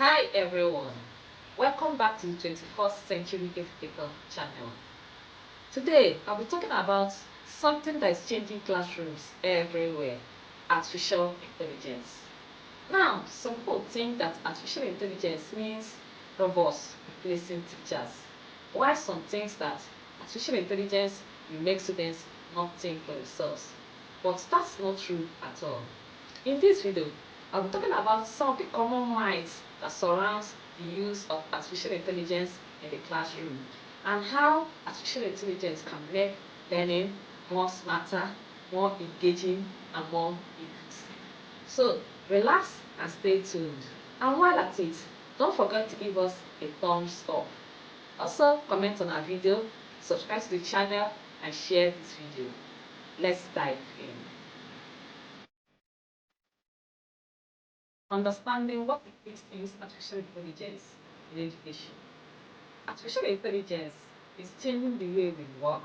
Hi everyone, welcome back to the 21st Century Educator channel. Today I'll be talking about something that is changing classrooms everywhere: artificial intelligence. Now, some people think that artificial intelligence means robots replacing teachers, while some think that artificial intelligence will make students not think for themselves. But that's not true at all. In this video, I'll be talking about some of the common myths that surrounds the use of artificial intelligence in the classroom and how artificial intelligence can make learning more smarter, more engaging, and more inclusive. So relax and stay tuned. And while at it, don't forget to give us a thumbs up. Also, comment on our video, subscribe to the channel, and share this video. Let's dive in. Understanding what it is artificial intelligence in education. Artificial intelligence is changing the way we work,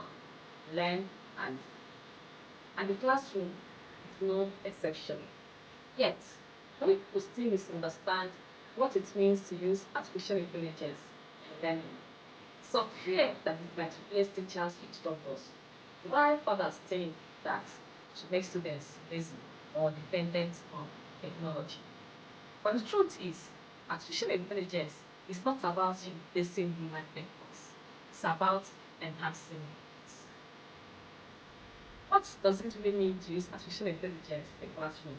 learn, and the classroom is no exception. Yet, many people still misunderstand what it means to use artificial intelligence in learning. Some fear that it might replace teachers with robots, while others think that it should make students lazy or dependent on technology. But the truth is, artificial intelligence is not about replacing human efforts. It's about enhancing it. What does it really mean to use artificial intelligence in the classroom?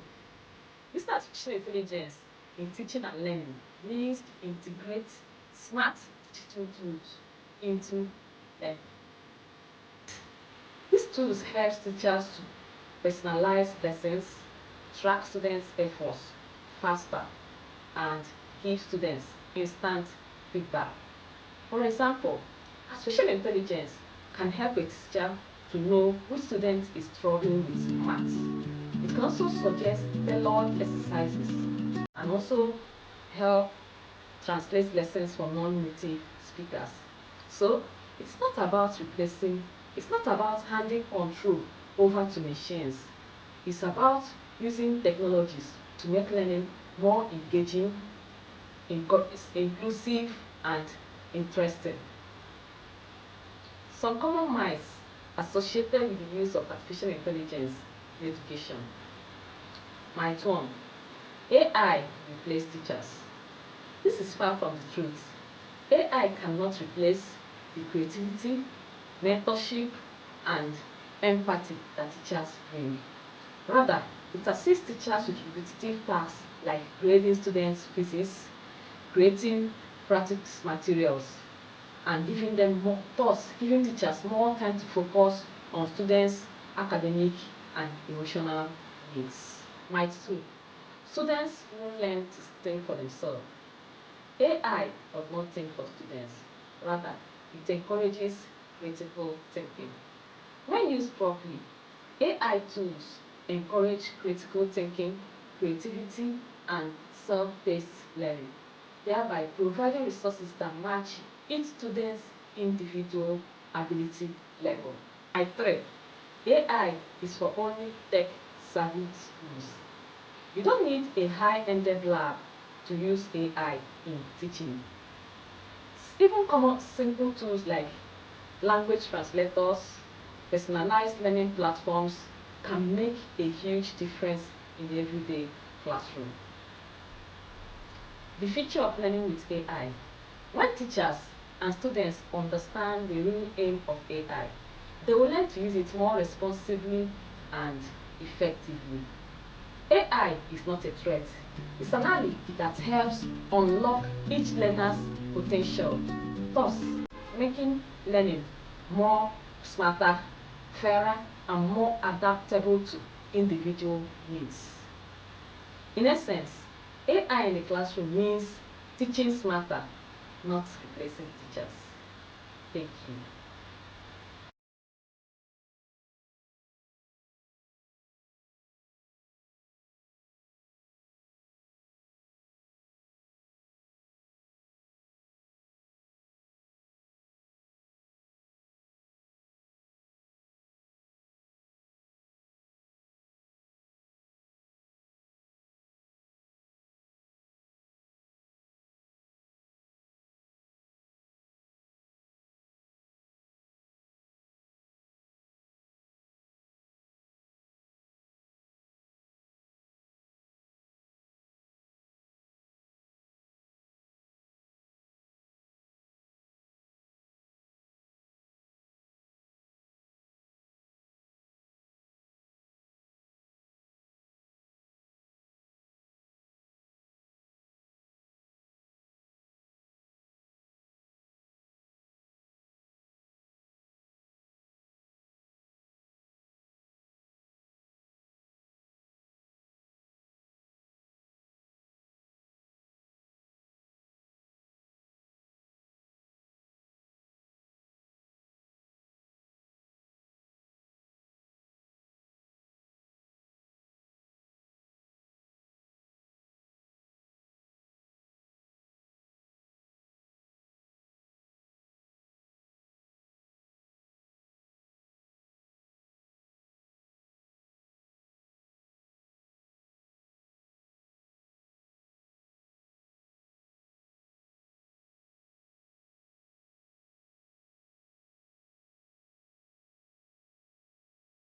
Using artificial intelligence in teaching and learning means to integrate smart digital tools into learning. These tools help teachers to personalize lessons, track students' efforts faster, and give students instant feedback. For example, artificial intelligence can help a teacher to know which student is struggling with maths. It can also suggest tailored exercises and also help translate lessons for non-native speakers. So it's not about replacing, it's not about handing control over to machines. It's about using technologies to make learning more engaging, inclusive, and interesting. Some common myths associated with the use of artificial intelligence in education. Myth 1: AI replace teachers. This is far from the truth. AI cannot replace the creativity, mentorship, and empathy that teachers bring. Rather, it assists teachers with repetitive tasks like grading students' quizzes, creating practice materials, and giving them more, thus giving teachers more time to focus on students' academic and emotional needs. Myth 2: students won't learn to think for themselves. AI does not think for students. Rather, it encourages critical thinking. When used properly, AI tools encourage critical thinking, creativity, and self-paced learning, thereby providing resources that match each student's individual ability level. Myth 3: AI is for only tech-savvy schools. You don't need a high-ended lab to use AI in teaching. Even common simple tools like language translators, personalized learning platforms can make a huge difference in the everyday classroom. The future of learning with AI. When teachers and students understand the real aim of AI, they will learn to use it more responsibly and effectively. AI is not a threat. It's an ally that helps unlock each learner's potential, thus making learning more smarter, fairer, and more adaptable to individual needs. In essence, AI in the classroom means teaching smarter, not replacing teachers. Thank you.